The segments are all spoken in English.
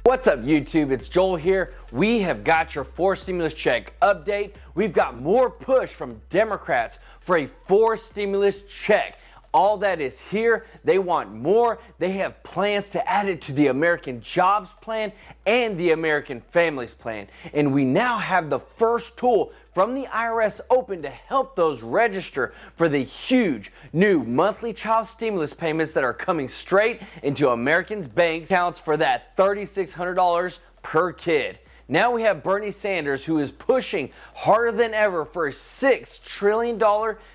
What's up YouTube, it's Joel here. We have got your fourth stimulus check update. We've got more push from Democrats for a fourth stimulus check. All that is here, they want more. They have plans to add it to the American Jobs Plan and the American Families Plan. And we now have the first tool from the IRS open to help those register for the huge new monthly child stimulus payments that are coming straight into Americans' bank accounts for that $3,600 per kid. Now we have Bernie Sanders, who is pushing harder than ever for a $6 trillion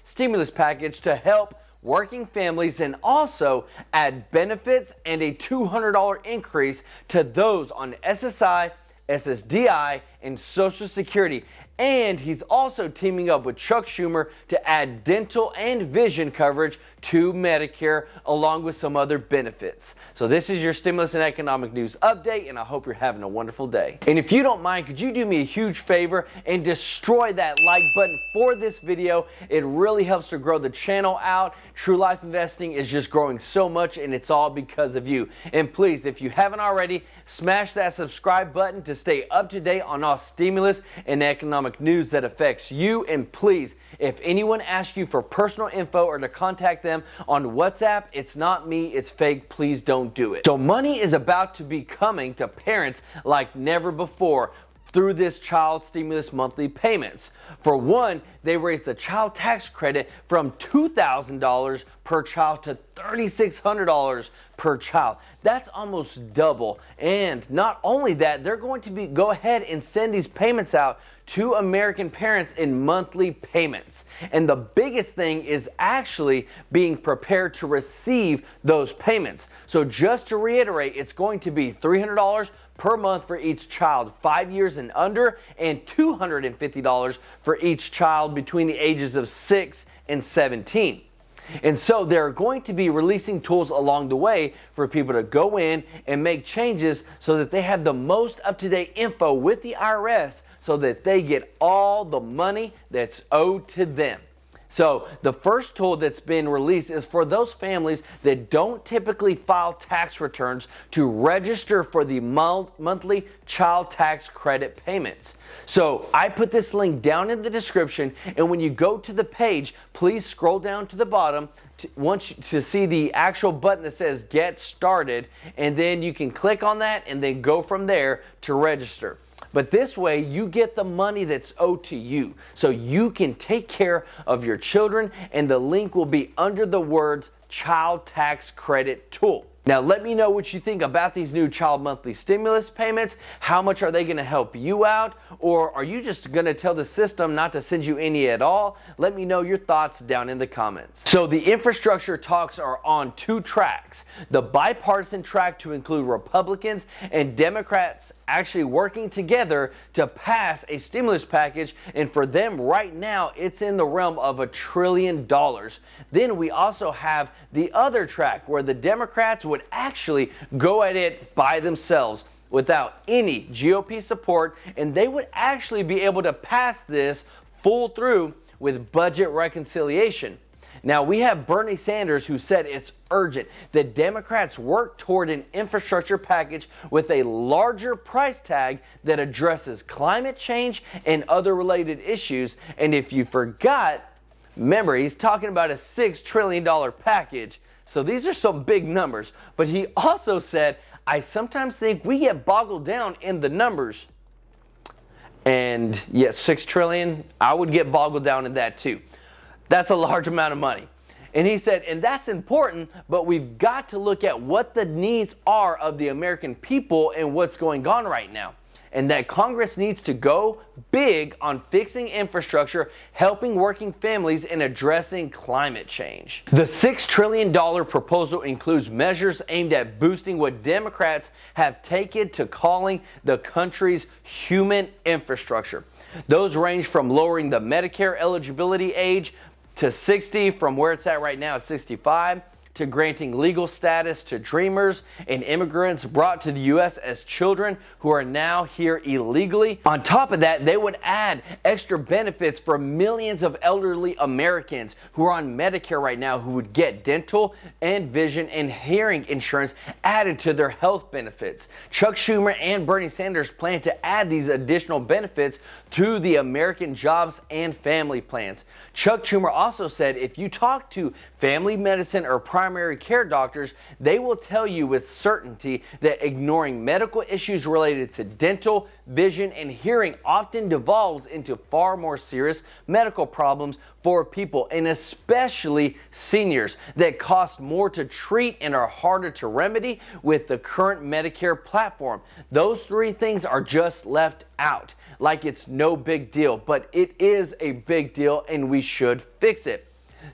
stimulus package to help working families and also add benefits and a $200 increase to those on SSI, SSDI, and Social Security. And he's also teaming up with Chuck Schumer to add dental and vision coverage to Medicare, along with some other benefits. So this is your stimulus and economic news update, and I hope you're having a wonderful day. And if you don't mind, could you do me a huge favor and destroy that like button for this video? It really helps to grow the channel out. True Life Investing is just growing so much, and it's all because of you. And please, if you haven't already, smash that subscribe button to stay up to date on all stimulus and economic news that affects you. And please, if anyone asks you for personal info or to contact them on WhatsApp, it's not me, it's fake. Please don't do it. So money is about to be coming to parents like never before through this child stimulus monthly payments. For one, they raised the child tax credit from $2,000 per child to $3,600 per child. That's almost double. And not only that, they're going to go ahead and send these payments out to American parents in monthly payments. And the biggest thing is actually being prepared to receive those payments. So just to reiterate, it's going to be $300 per month for each child 5 years and under, and $250 for each child between the ages of 6 and 17. And so they're going to be releasing tools along the way for people to go in and make changes so that they have the most up-to-date info with the IRS so that they get all the money that's owed to them. So the first tool that's been released is for those families that don't typically file tax returns to register for the monthly child tax credit payments. So I put this link down in the description, and when you go to the page, please scroll down to the bottom to see the actual button that says Get Started, and then you can click on that and then go from there to register. But this way, you get the money that's owed to you, so you can take care of your children, and the link will be under the words Child Tax Credit Tool. Now, let me know what you think about these new child monthly stimulus payments. How much are they going to help you out? Or are you just going to tell the system not to send you any at all? Let me know your thoughts down in the comments. So the infrastructure talks are on two tracks. The bipartisan track to include Republicans and Democrats actually working together to pass a stimulus package, and for them right now it's in the realm of $1 trillion. Then we also have the other track where the Democrats would actually go at it by themselves without any GOP support, and they would actually be able to pass this full through with budget reconciliation. Now we have Bernie Sanders, who said it's urgent that Democrats work toward an infrastructure package with a larger price tag that addresses climate change and other related issues. And if you forgot, remember, he's talking about a $6 trillion package. So these are some big numbers. But he also said, I sometimes think we get boggled down in the numbers. And yes, 6 trillion, I would get boggled down in that too. That's a large amount of money. And he said, and that's important, but we've got to look at what the needs are of the American people and what's going on right now. And that Congress needs to go big on fixing infrastructure, helping working families, and addressing climate change. The $6 trillion proposal includes measures aimed at boosting what Democrats have taken to calling the country's human infrastructure. Those range from lowering the Medicare eligibility age to 60, from where it's at right now at 65, to granting legal status to dreamers and immigrants brought to the U.S. as children who are now here illegally. On top of that, they would add extra benefits for millions of elderly Americans who are on Medicare right now who would get dental and vision and hearing insurance added to their health benefits. Chuck Schumer and Bernie Sanders plan to add these additional benefits to the American Jobs and Family Plans. Chuck Schumer also said if you talk to family medicine or primary care doctors, they will tell you with certainty that ignoring medical issues related to dental, vision, and hearing often devolves into far more serious medical problems for people, and especially seniors, that cost more to treat and are harder to remedy with the current Medicare platform. Those three things are just left out like it's no big deal, but it is a big deal and we should fix it.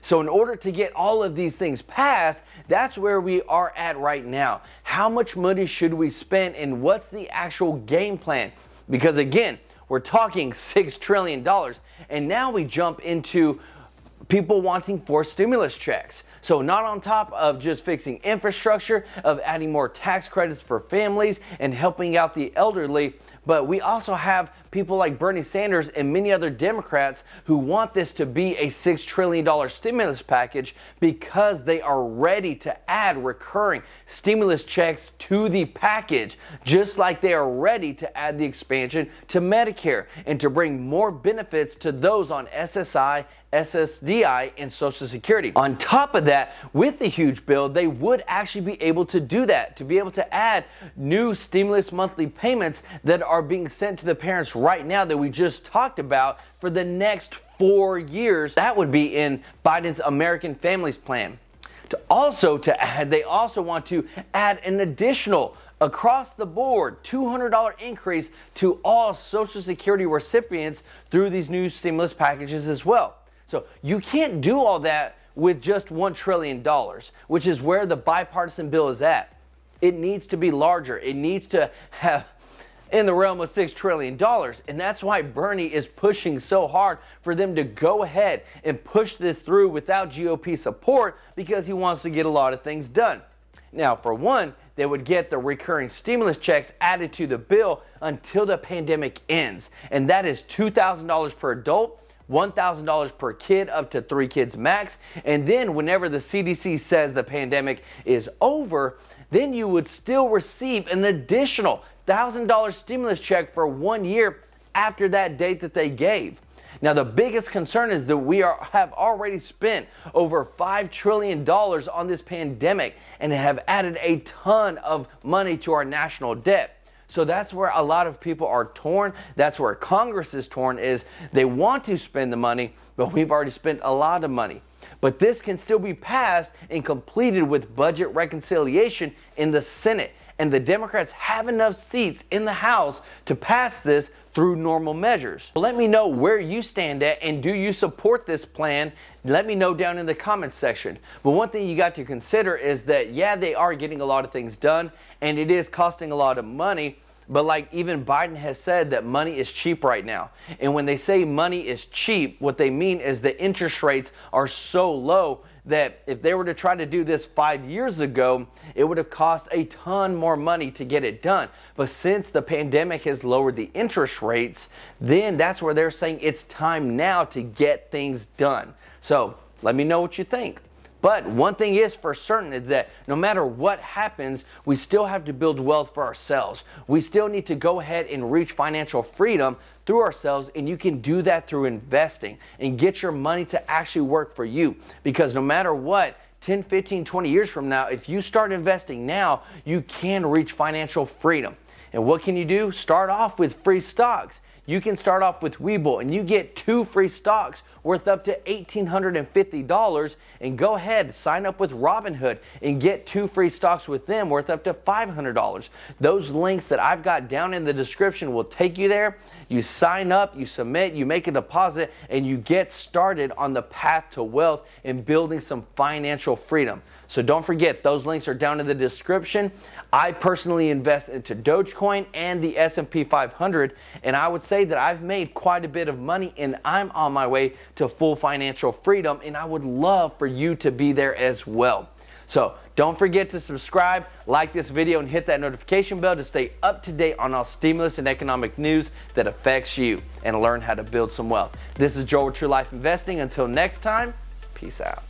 So in order to get all of these things passed, that's where we are at right now. How much money should we spend and what's the actual game plan? Because again, we're talking $6 trillion, and now we jump into people wanting forced stimulus checks. So not on top of just fixing infrastructure, of adding more tax credits for families and helping out the elderly, but we also have people like Bernie Sanders and many other Democrats who want this to be a $6 trillion stimulus package because they are ready to add recurring stimulus checks to the package, just like they are ready to add the expansion to Medicare and to bring more benefits to those on SSI, SSDI, and Social Security. On top of that, with the huge bill, they would actually be able to do that, to be able to add new stimulus monthly payments that are being sent to the parents right now that we just talked about for the next 4 years. That would be in Biden's American Families Plan. They also want to add an additional across the board $200 increase to all Social Security recipients through these new stimulus packages as well. So you can't do all that with just $1 trillion, which is where the bipartisan bill is at. It needs to be larger. It needs to have in the realm of $6 trillion. And that's why Bernie is pushing so hard for them to go ahead and push this through without GOP support, because he wants to get a lot of things done. Now, for one, they would get the recurring stimulus checks added to the bill until the pandemic ends. And that is $2,000 per adult, $1,000 per kid, up to 3 kids max. And then whenever the CDC says the pandemic is over, then you would still receive an additional $1,000 stimulus check for 1 year after that date that they gave. Now, the biggest concern is that we have already spent over $5 trillion on this pandemic and have added a ton of money to our national debt. So that's where a lot of people are torn. That's where Congress is torn, is they want to spend the money, but we've already spent a lot of money. But this can still be passed and completed with budget reconciliation in the Senate. And the Democrats have enough seats in the House to pass this through normal measures. Let me know where you stand at, and do you support this plan? Let me know down in the comments section. But one thing you got to consider is that, yeah, they are getting a lot of things done, and it is costing a lot of money. But like even Biden has said that money is cheap right now. And when they say money is cheap, what they mean is the interest rates are so low that if they were to try to do this 5 years ago, it would have cost a ton more money to get it done. But since the pandemic has lowered the interest rates, then that's where they're saying it's time now to get things done. So let me know what you think. But one thing is for certain is that no matter what happens, we still have to build wealth for ourselves. We still need to go ahead and reach financial freedom through ourselves, and you can do that through investing and get your money to actually work for you. Because no matter what, 10, 15, 20 years from now, if you start investing now, you can reach financial freedom. And what can you do? Start off with free stocks. You can start off with Webull and you get 2 free stocks worth up to $1,850, and go ahead, sign up with Robinhood and get 2 free stocks with them worth up to $500. Those links that I've got down in the description will take you there. You sign up, you submit, you make a deposit, and you get started on the path to wealth and building some financial freedom. So don't forget, those links are down in the description. I personally invest into Dogecoin and the S&P 500, and I would say that I've made quite a bit of money, and I'm on my way to full financial freedom, and I would love for you to be there as well. So don't forget to subscribe, like this video, and hit that notification bell to stay up to date on all stimulus and economic news that affects you and learn how to build some wealth. This is Joel with True Life Investing. Until next time, peace out.